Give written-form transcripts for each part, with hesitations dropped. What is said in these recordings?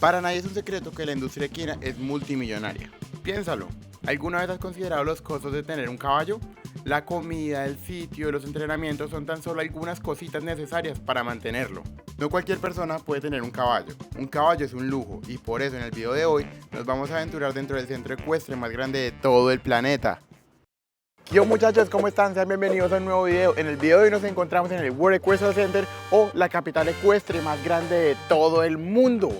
Para nadie es un secreto que la industria equina es multimillonaria. Piénsalo, ¿alguna vez has considerado los costos de tener un caballo? La comida, el sitio, los entrenamientos son tan solo algunas cositas necesarias para mantenerlo. No cualquier persona puede tener un caballo. Un caballo es un lujo y por eso en el video de hoy nos vamos a aventurar dentro del centro ecuestre más grande de todo el planeta. Yo muchachos, ¿cómo están? Sean bienvenidos a un nuevo video. En el video de hoy nos encontramos en el World Equestrian Center o la capital ecuestre más grande de todo el mundo.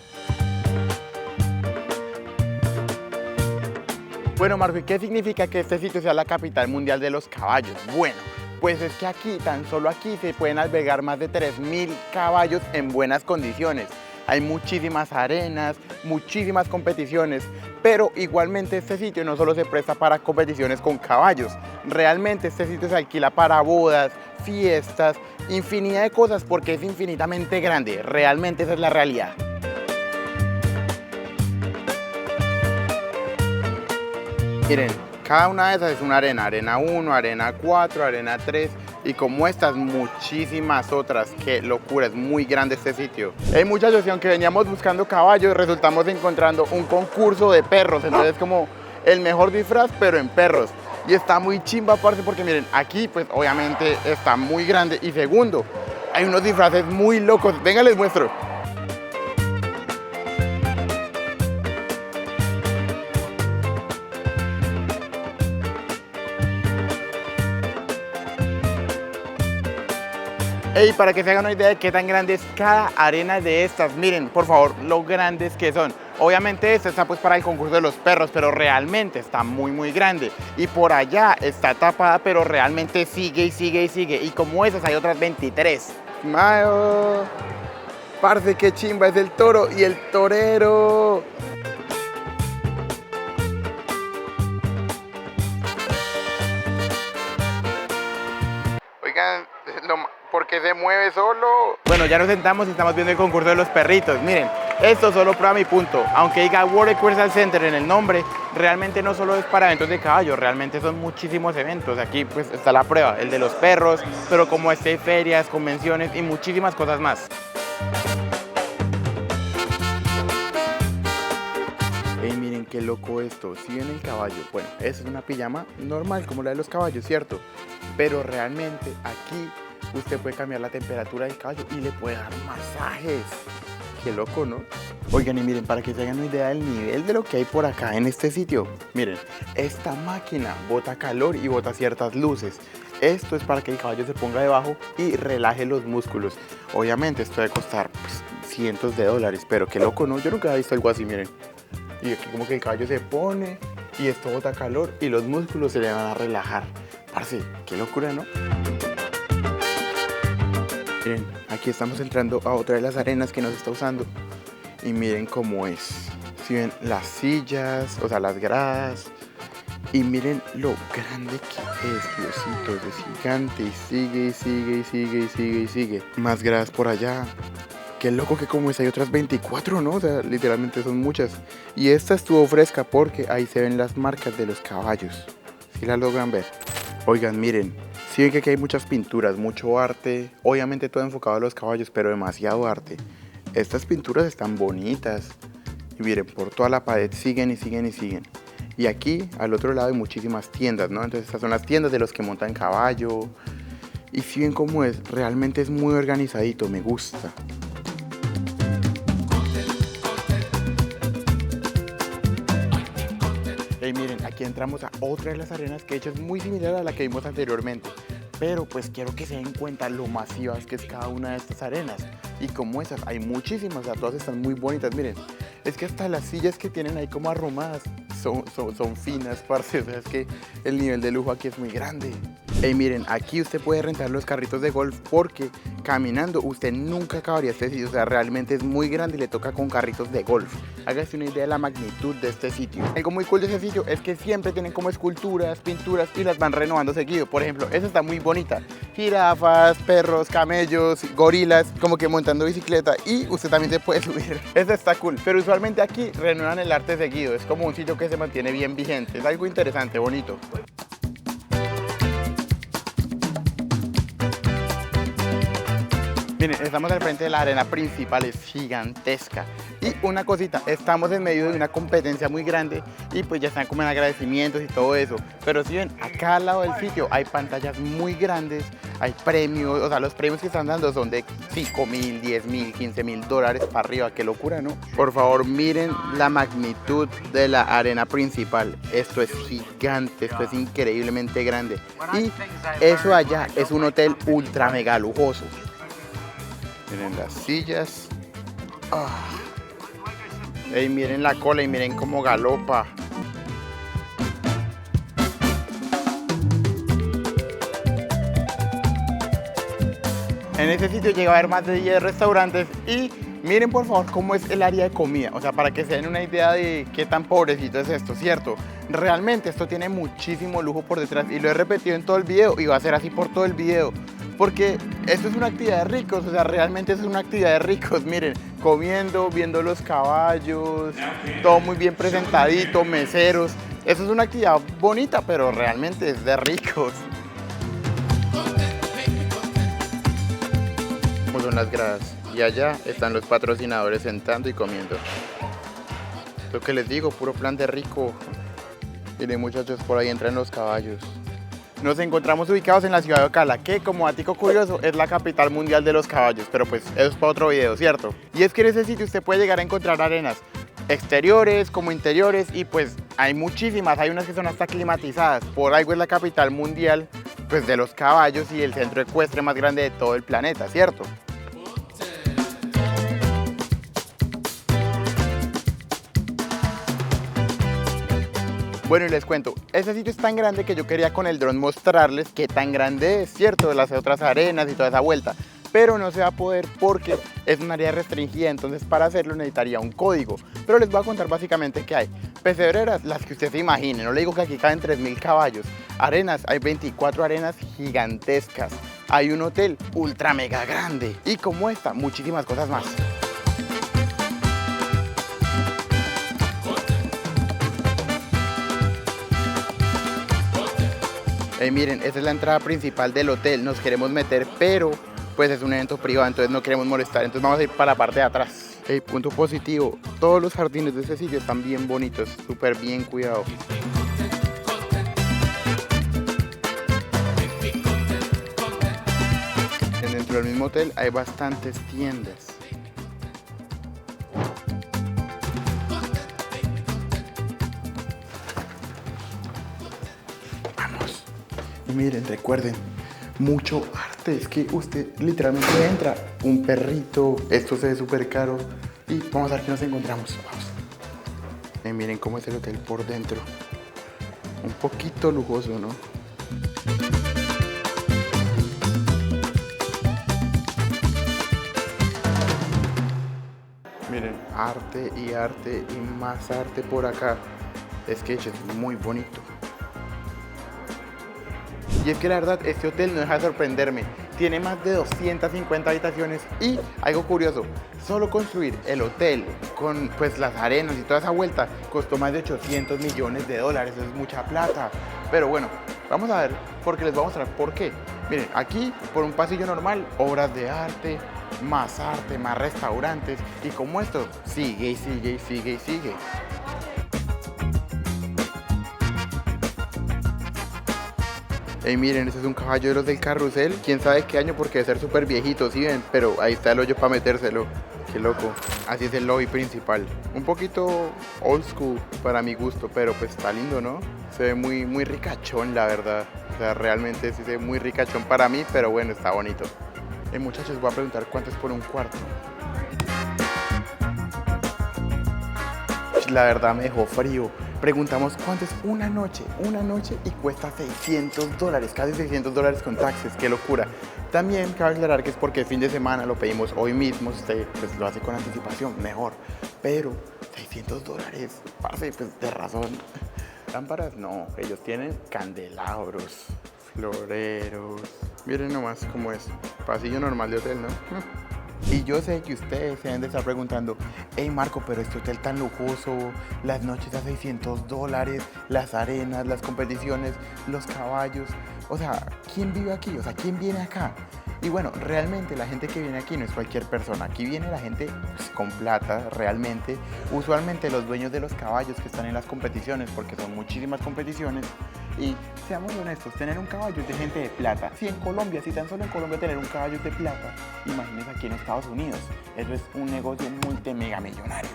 Bueno, Marco, ¿qué significa que este sitio sea la capital mundial de los caballos? Bueno, pues es que aquí, tan solo aquí, se pueden albergar más de 3000 caballos en buenas condiciones. Hay muchísimas arenas, muchísimas competiciones, pero igualmente este sitio no solo se presta para competiciones con caballos. Realmente este sitio se alquila para bodas, fiestas, infinidad de cosas porque es infinitamente grande. Realmente esa es la realidad. Miren, cada una de esas es una arena, arena 1, arena 4, arena 3 y como estas muchísimas otras. ¡Qué locura! Es muy grande este sitio. Hey muchachos, y aunque veníamos buscando caballos, resultamos encontrando un concurso de perros, entonces como el mejor disfraz pero en perros. Y está muy chimba aparte porque miren, aquí pues obviamente está muy grande y segundo, hay unos disfraces muy locos. Venga, les muestro. Hey, para que se hagan una idea de qué tan grande es cada arena de estas, miren, por favor, lo grandes que son. Obviamente esta está pues para el concurso de los perros, pero realmente está muy grande. Y por allá está tapada, pero realmente sigue y sigue y sigue. Y como esas hay otras 23. Mayo, parce, qué chimba es el toro y el torero. Oigan, ¿por qué se mueve solo? Bueno, ya nos sentamos y estamos viendo el concurso de los perritos. Miren, esto solo prueba mi punto. Aunque diga World Equestrian Center en el nombre, realmente no solo es para eventos de caballos, realmente son muchísimos eventos. Aquí pues está la prueba, el de los perros, pero como este hay ferias, convenciones y muchísimas cosas más. Hey, miren qué loco esto. Si ven el caballo, bueno, esa es una pijama normal como la de los caballos, ¿cierto? Pero realmente aquí usted puede cambiar la temperatura del caballo y le puede dar masajes. Qué loco, ¿no? Oigan, y miren, para que se hagan una idea del nivel de lo que hay por acá en este sitio. Miren, esta máquina bota calor y bota ciertas luces. Esto es para que el caballo se ponga debajo y relaje los músculos. Obviamente esto debe costar pues, cientos de dólares, pero qué loco, ¿no? Yo nunca había visto algo así, miren. Y aquí como que el caballo se pone y esto bota calor y los músculos se le van a relajar. Parce, qué locura, ¿no? Miren, aquí estamos entrando a otra de las arenas que nos está usando. Y miren cómo es. Si ven las sillas, o sea, las gradas. Y miren lo grande que es, Diosito, es gigante. Y sigue, y sigue, y sigue, y sigue, y sigue. Más gradas por allá. Qué loco que como es, hay otras 24, ¿no? O sea, literalmente son muchas. Y esta estuvo fresca porque ahí se ven las marcas de los caballos. ¿Sí las logran ver? Oigan, miren. Sí ven que aquí hay muchas pinturas, mucho arte, obviamente todo enfocado a los caballos, pero demasiado arte. Estas pinturas están bonitas y miren, por toda la pared siguen y siguen y siguen. Y aquí, al otro lado, hay muchísimas tiendas, ¿no? Entonces estas son las tiendas de los que montan caballo. Y si ven cómo es, realmente es muy organizadito, me gusta. Y miren, aquí entramos a otra de las arenas que de hecho es muy similar a la que vimos anteriormente. Pero pues quiero que se den cuenta lo masivas que es cada una de estas arenas. Y como esas, hay muchísimas, o sea, todas están muy bonitas, miren. Es que hasta las sillas que tienen ahí como arrumadas son finas, parce. O sea, es que el nivel de lujo aquí es muy grande. Y miren, aquí usted puede rentar los carritos de golf porque caminando usted nunca acabaría este sitio. O sea, realmente es muy grande y le toca con carritos de golf. Hágase una idea de la magnitud de este sitio. Algo muy cool de este sitio es que siempre tienen como esculturas, pinturas y las van renovando seguido. Por ejemplo, esta está muy bonita. Jirafas, perros, camellos, gorilas, como que montando bicicleta y usted también se puede subir. Esta está cool. Pero usualmente aquí renuevan el arte seguido. Es como un sitio que se mantiene bien vigente. Es algo interesante, bonito. Miren, estamos al frente de la arena principal, es gigantesca. Y una cosita, estamos en medio de una competencia muy grande y pues ya están como en agradecimientos y todo eso. Pero si ven, acá al lado del sitio hay pantallas muy grandes, hay premios, o sea, los premios que están dando son de 5.000, 10.000, 15.000 dólares para arriba, qué locura, ¿no? Por favor, miren la magnitud de la arena principal. Esto es gigante, esto es increíblemente grande. Y eso allá es un hotel ultra mega lujoso. Miren las sillas. Ey, miren la cola y miren cómo galopa. En este sitio llega a haber más de 10 restaurantes y miren por favor cómo es el área de comida. O sea, para que se den una idea de qué tan pobrecito es esto, ¿cierto? Realmente esto tiene muchísimo lujo por detrás y lo he repetido en todo el video y va a ser así por todo el video. Porque esto es una actividad de ricos, o sea, realmente es una actividad de ricos. Miren, comiendo, viendo los caballos, todo muy bien presentadito, meseros. Eso es una actividad bonita, pero realmente es de ricos. Como son las gradas. Y allá están los patrocinadores sentando y comiendo. Lo que les digo, puro plan de rico. Miren muchachos, por ahí entran los caballos. Nos encontramos ubicados en la ciudad de Ocala, que como dato curioso es la capital mundial de los caballos, pero pues eso es para otro video, ¿cierto? Y es que en ese sitio usted puede llegar a encontrar arenas exteriores como interiores y pues hay muchísimas, hay unas que son hasta climatizadas, por algo es la capital mundial pues de los caballos y el centro ecuestre más grande de todo el planeta, ¿cierto? Bueno, y les cuento, ese sitio es tan grande que yo quería con el dron mostrarles qué tan grande es, ¿cierto? De las otras arenas y toda esa vuelta. Pero no se va a poder porque es un área restringida, entonces para hacerlo necesitaría un código. Pero les voy a contar básicamente qué hay. Pesebreras, las que usted se imagine, no le digo que aquí caen 3.000 caballos. Arenas, hay 24 arenas gigantescas. Hay un hotel ultra mega grande. Y como esta, muchísimas cosas más. Miren, esa es la entrada principal del hotel, nos queremos meter, pero pues es un evento privado, entonces no queremos molestar, entonces vamos a ir para la parte de atrás. Punto positivo, todos los jardines de este sitio están bien bonitos, súper bien cuidados. Dentro del mismo hotel hay bastantes tiendas. Y miren, recuerden, mucho arte, es que usted literalmente entra, un perrito, esto se ve súper caro y vamos a ver qué nos encontramos, vamos. Y miren cómo es el hotel por dentro, un poquito lujoso, ¿no? Miren, arte y más arte por acá, es que es muy bonito. Y es que la verdad, este hotel no deja de sorprenderme. Tiene más de 250 habitaciones y algo curioso, solo construir el hotel con pues las arenas y toda esa vuelta costó más de 800 millones de dólares, eso es mucha plata. Pero bueno, vamos a ver porque les voy a mostrar por qué. Miren, aquí por un pasillo normal, obras de arte, más restaurantes y como esto sigue y sigue y sigue y sigue. Miren, este es un caballo de los del carrusel. Quién sabe qué año porque debe ser súper viejito, ¿sí ven? Pero ahí está el hoyo para metérselo. Qué loco. Así es el lobby principal. Un poquito old school para mi gusto, pero pues está lindo, ¿no? Se ve muy, muy ricachón, la verdad. O sea, realmente sí se ve muy ricachón para mí, pero bueno, está bonito. Muchachos, voy a preguntar cuánto es por un cuarto. La verdad me dejó frío. Preguntamos cuánto es una noche y cuesta $600, casi $600 con taxes, qué locura. También cabe aclarar que es porque el fin de semana lo pedimos hoy mismo, usted pues lo hace con anticipación, mejor. Pero $600, parce, pues de razón. Lámparas no, ellos tienen candelabros, floreros. Miren nomás cómo es, pasillo normal de hotel, ¿no? Y yo sé que ustedes se deben de estar preguntando, hey Marco, pero este hotel tan lujoso, las noches a $600, las arenas, las competiciones, los caballos, o sea, ¿quién vive aquí? O sea, ¿quién viene acá? Y bueno, realmente la gente que viene aquí no es cualquier persona, aquí viene la gente pues, con plata, realmente. Usualmente los dueños de los caballos que están en las competiciones, porque son muchísimas competiciones, y seamos honestos, tener un caballo es de gente de plata. Si en Colombia, si tan solo en Colombia tener un caballo es de plata, imagínense aquí en Estados Unidos, eso es un negocio multimega millonario.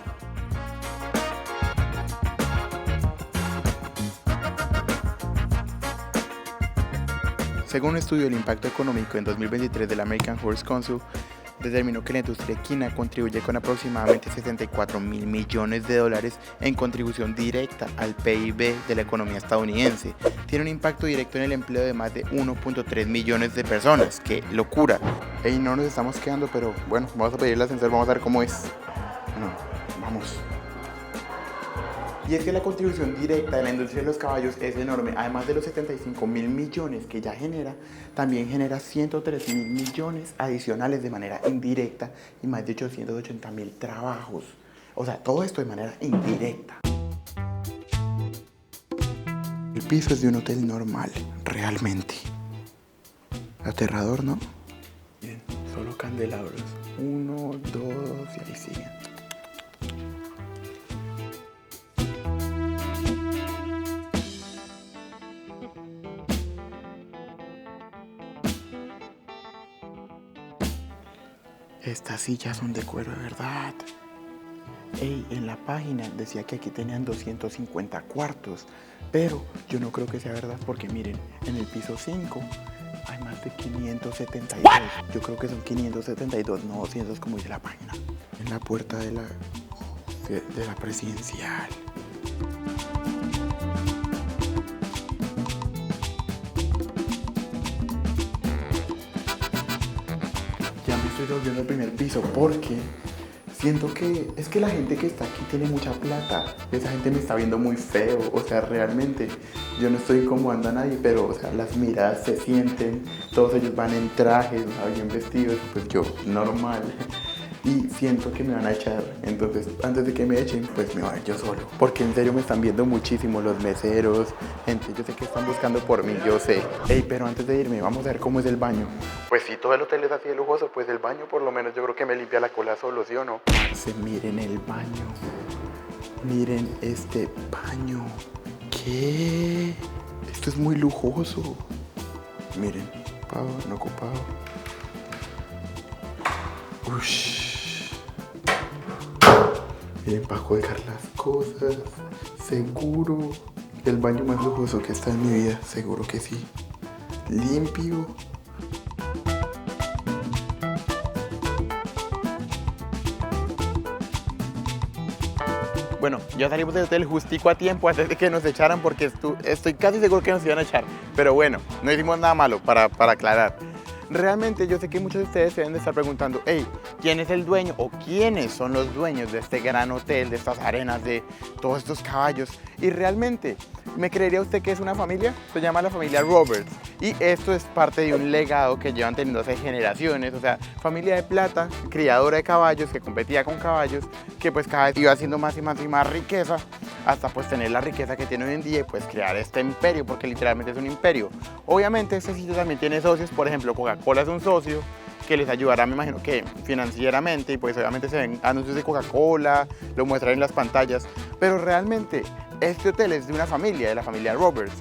Según un estudio del impacto económico en 2023 del American Horse Council, determinó que la industria equina contribuye con aproximadamente 64.000 millones de dólares en contribución directa al PIB de la economía estadounidense. Tiene un impacto directo en el empleo de más de 1.3 millones de personas. ¡Qué locura! Ey, no nos estamos quedando, pero bueno, vamos a pedir el ascensor, vamos a ver cómo es. Bueno, vamos. Y es que la contribución directa de la industria de los caballos es enorme. Además de los 75.000 millones que ya genera, también genera 103.000 millones adicionales de manera indirecta y más de 880.000 trabajos. O sea, todo esto de manera indirecta. El piso es de un hotel normal, realmente. Aterrador, ¿no? Bien, solo candelabros. 1, 2 y ahí siguen. Estas sillas son de cuero de verdad. Ey, en la página decía que aquí tenían 250 cuartos, pero yo no creo que sea verdad porque miren, en el piso 5 hay más de 572. Yo creo que son 572, no 200 como dice la página. En la puerta de la presidencial. Estoy volviendo al primer piso porque siento que es que la gente que está aquí tiene mucha plata. Esa gente me está viendo muy feo, o sea, realmente yo no estoy incomodando a nadie, pero o sea, las miradas se sienten, todos ellos van en trajes, o sea, bien vestidos, pues yo normal. Y siento que me van a echar, entonces antes de que me echen, pues me voy a ir yo solo. Porque en serio me están viendo muchísimo los meseros, gente, yo sé que están buscando por mí, yo sé. Ey, pero antes de irme, vamos a ver cómo es el baño. Pues si todo el hotel es así de lujoso, pues el baño por lo menos yo creo que me limpia la cola solo, ¿sí o no? Miren el baño, miren este baño. ¿Qué? Esto es muy lujoso. Miren, ocupado, no ocupado. Ush. Miren, para colgar las cosas, seguro. El baño más lujoso que está en mi vida, seguro que sí. Limpio. Bueno, ya salimos del hotel justico a tiempo antes de que nos echaran porque estoy casi seguro que nos iban a echar. Pero bueno, no hicimos nada malo para aclarar. Realmente yo sé que muchos de ustedes se deben de estar preguntando, hey, ¿quién es el dueño o quiénes son los dueños de este gran hotel, de estas arenas, de todos estos caballos? Y realmente, ¿me creería usted que es una familia? Se llama la familia Roberts. Y esto es parte de un legado que llevan teniendo hace generaciones, o sea, familia de plata, criadora de caballos, que competía con caballos, que pues cada vez iba haciendo más y más y más riqueza, hasta pues tener la riqueza que tiene hoy en día y pues crear este imperio, porque literalmente es un imperio. Obviamente este sitio también tiene socios, por ejemplo, Coca-Cola es un socio que les ayudará, me imagino que financieramente, y pues obviamente se ven anuncios de Coca-Cola, lo muestran en las pantallas, pero realmente este hotel es de una familia, de la familia Roberts.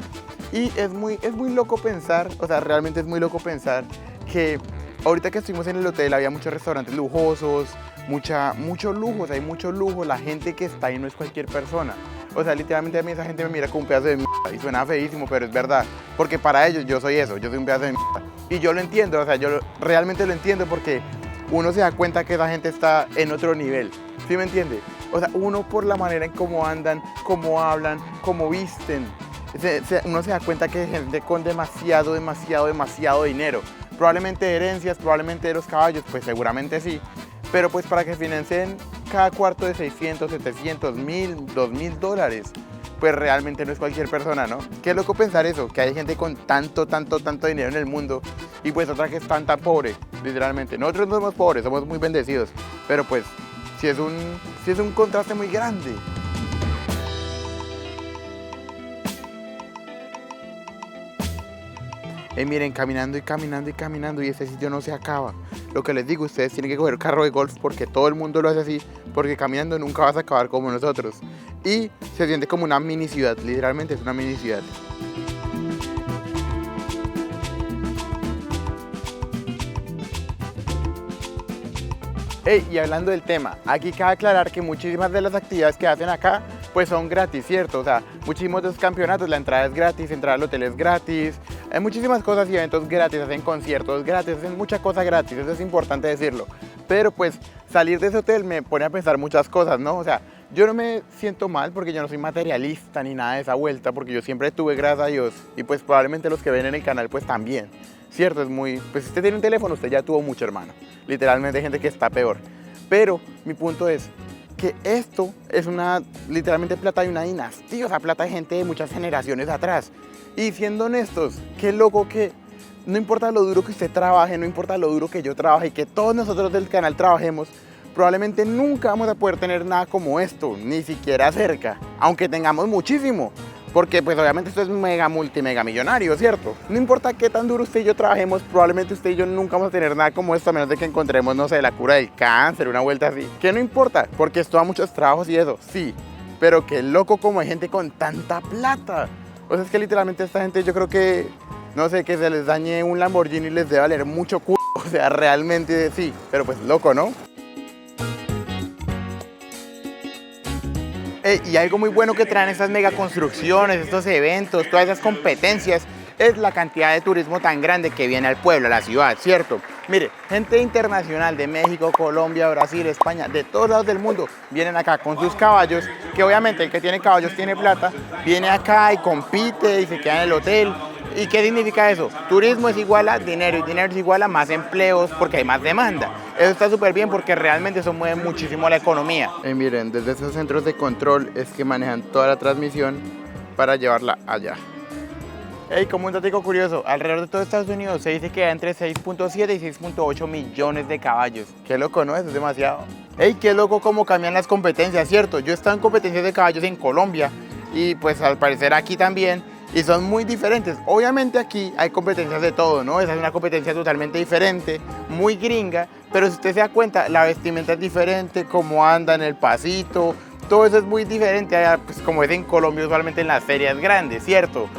Y es muy loco pensar, o sea, realmente es muy loco pensar que ahorita que estuvimos en el hotel había muchos restaurantes lujosos, mucho lujo, o sea, hay mucho lujo, la gente que está ahí no es cualquier persona. O sea, literalmente a mí esa gente me mira como un pedazo de mierda y suena feísimo, pero es verdad, porque para ellos yo soy eso, yo soy un pedazo de mierda. Y yo lo entiendo, o sea, yo realmente lo entiendo porque uno se da cuenta que esa gente está en otro nivel, ¿sí me entiende? O sea, uno por la manera en cómo andan, cómo hablan, cómo visten, uno se da cuenta que hay gente con demasiado dinero. Probablemente de herencias, probablemente de los caballos, pues seguramente sí. Pero pues para que financien cada cuarto de 600, 700, 1000, 2000 dólares, pues realmente no es cualquier persona, ¿no? Qué loco pensar eso, que hay gente con tanto dinero en el mundo y pues otra que es tan pobre, literalmente. Nosotros no somos pobres, somos muy bendecidos, pero pues sí es un contraste muy grande. Miren, caminando y caminando y caminando y este sitio no se acaba. Lo que les digo, ustedes tienen que coger carro de golf porque todo el mundo lo hace así, porque caminando nunca vas a acabar como nosotros. Y se siente como una mini ciudad, literalmente es una mini ciudad. Y hablando del tema, aquí cabe aclarar que muchísimas de las actividades que hacen acá pues son gratis, ¿cierto? O sea, muchísimos de los campeonatos, la entrada es gratis, entrar al hotel es gratis, hay muchísimas cosas y eventos gratis, hacen conciertos gratis, hacen muchas cosas gratis, eso es importante decirlo. Pero pues salir de ese hotel me pone a pensar muchas cosas, ¿no? O sea, yo no me siento mal porque yo no soy materialista ni nada de esa vuelta, porque yo siempre tuve, gracias a Dios, y pues probablemente los que ven en el canal pues también, ¿cierto? Es muy, pues si usted tiene un teléfono, usted ya tuvo mucho, hermano. Literalmente hay gente que está peor. Pero mi punto es que esto es literalmente plata de una dinastía, o sea, plata de gente de muchas generaciones atrás. Y siendo honestos, qué loco que no importa lo duro que usted trabaje, no importa lo duro que yo trabaje y que todos nosotros del canal trabajemos, probablemente nunca vamos a poder tener nada como esto, ni siquiera cerca, aunque tengamos muchísimo. Porque pues obviamente esto es mega multimega millonario, ¿cierto? No importa qué tan duro usted y yo trabajemos, probablemente usted y yo nunca vamos a tener nada como esto, a menos de que encontremos, no sé, la cura del cáncer, una vuelta así. Que no importa, porque esto da muchos trabajos y eso, sí. Pero qué loco como hay gente con tanta plata. O sea, es que literalmente esta gente yo creo que, no sé, que se les dañe un Lamborghini les debe valer mucho culo. O sea, realmente sí, pero pues loco, ¿no? Y algo muy bueno que traen estas megaconstrucciones, estos eventos, todas esas competencias, es la cantidad de turismo tan grande que viene al pueblo, a la ciudad, ¿cierto? Mire, gente internacional de México, Colombia, Brasil, España, de todos lados del mundo, vienen acá con sus caballos, que obviamente el que tiene caballos tiene plata, viene acá y compite y se queda en el hotel. ¿Y qué significa eso? Turismo es igual a dinero y dinero es igual a más empleos porque hay más demanda. Eso está súper bien porque realmente eso mueve muchísimo la economía. Miren, desde esos centros de control es que manejan toda la transmisión para llevarla allá. Como un dato curioso, alrededor de todo Estados Unidos se dice que hay entre 6.7 y 6.8 millones de caballos. Qué loco, ¿no? Eso es demasiado. Qué loco cómo cambian las competencias, ¿cierto? Yo he estado en competencias de caballos en Colombia y pues al parecer aquí también. Y son muy diferentes. Obviamente aquí hay competencias de todo, ¿no? Esa es una competencia totalmente diferente, muy gringa, pero si usted se da cuenta, la vestimenta es diferente, cómo anda en el pasito, todo eso es muy diferente, pues, como es en Colombia, usualmente en las ferias grandes, ¿cierto?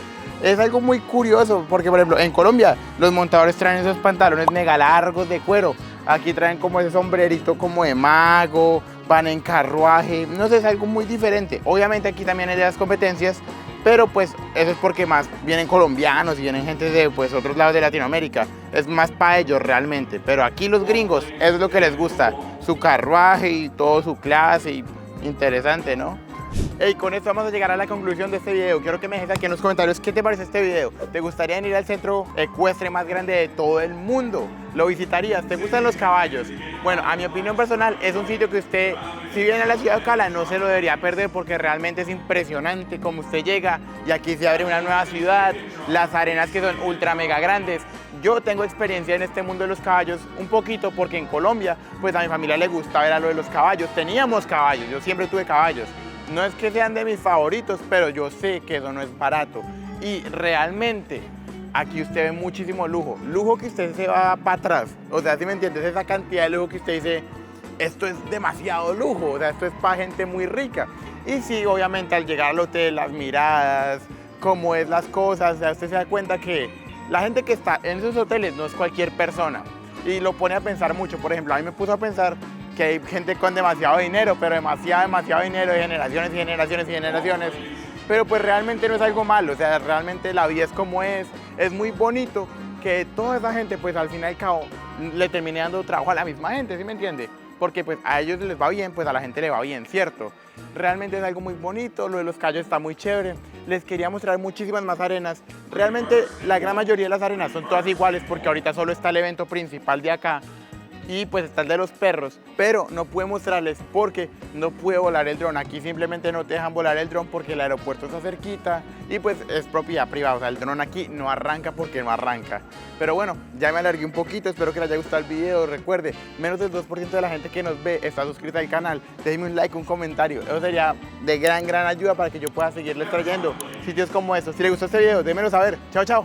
Es algo muy curioso, porque por ejemplo, en Colombia los montadores traen esos pantalones mega largos de cuero, aquí traen como ese sombrerito como de mago, van en carruaje, no sé, es algo muy diferente. Obviamente aquí también hay de las competencias, pero pues eso es porque más vienen colombianos y vienen gente de pues otros lados de Latinoamérica. Es más para ellos realmente. Pero aquí los gringos, eso es lo que les gusta. Su carruaje y todo su clase. Y interesante, ¿no? Con esto vamos a llegar a la conclusión de este video. Quiero que me dejes aquí en los comentarios qué te parece este video. ¿Te gustaría ir al centro ecuestre más grande de todo el mundo? ¿Lo visitarías? ¿Te gustan los caballos? Bueno, a mi opinión personal es un sitio que usted, si viene a la ciudad de Ocala, no se lo debería perder porque realmente es impresionante como usted llega y aquí se abre una nueva ciudad, las arenas que son ultra mega grandes. Yo tengo experiencia en este mundo de los caballos un poquito porque en Colombia, pues a mi familia le gusta ver a lo de los caballos. Teníamos caballos, yo siempre tuve caballos. No es que sean de mis favoritos, pero yo sé que eso no es barato. Y realmente aquí usted ve muchísimo lujo. Lujo que usted se va para atrás. O sea, ¿sí me entiendes? Esa cantidad de lujo que usted dice, esto es demasiado lujo. O sea, esto es para gente muy rica. Y sí, obviamente al llegar al hotel, las miradas, cómo es las cosas, o sea, usted se da cuenta que la gente que está en esos hoteles no es cualquier persona. Y lo pone a pensar mucho. Por ejemplo, a mí me puso a pensar que hay gente con demasiado dinero, pero demasiado dinero de generaciones y generaciones y generaciones. Pero pues realmente no es algo malo, o sea, realmente la vida es como es muy bonito que toda esa gente pues al fin y al cabo le termine dando trabajo a la misma gente, ¿sí me entiende? Porque pues a ellos les va bien, pues a la gente le va bien, ¿cierto? Realmente es algo muy bonito, lo de los callos está muy chévere. Les quería mostrar muchísimas más arenas. Realmente la gran mayoría de las arenas son todas iguales porque ahorita solo está el evento principal de acá. Y pues está el de los perros, pero no pude mostrarles porque no pude volar el dron. Aquí simplemente no te dejan volar el dron porque el aeropuerto está cerquita y pues es propiedad privada, o sea, el dron aquí no arranca porque no arranca. Pero bueno, ya me alargué un poquito, espero que les haya gustado el video. Recuerde, menos del 2% de la gente que nos ve está suscrita al canal. Déjenme un like, un comentario, eso sería de gran ayuda para que yo pueda seguirles trayendo sitios como estos. Si les gustó este video, déjenmelo saber. Chao, chao.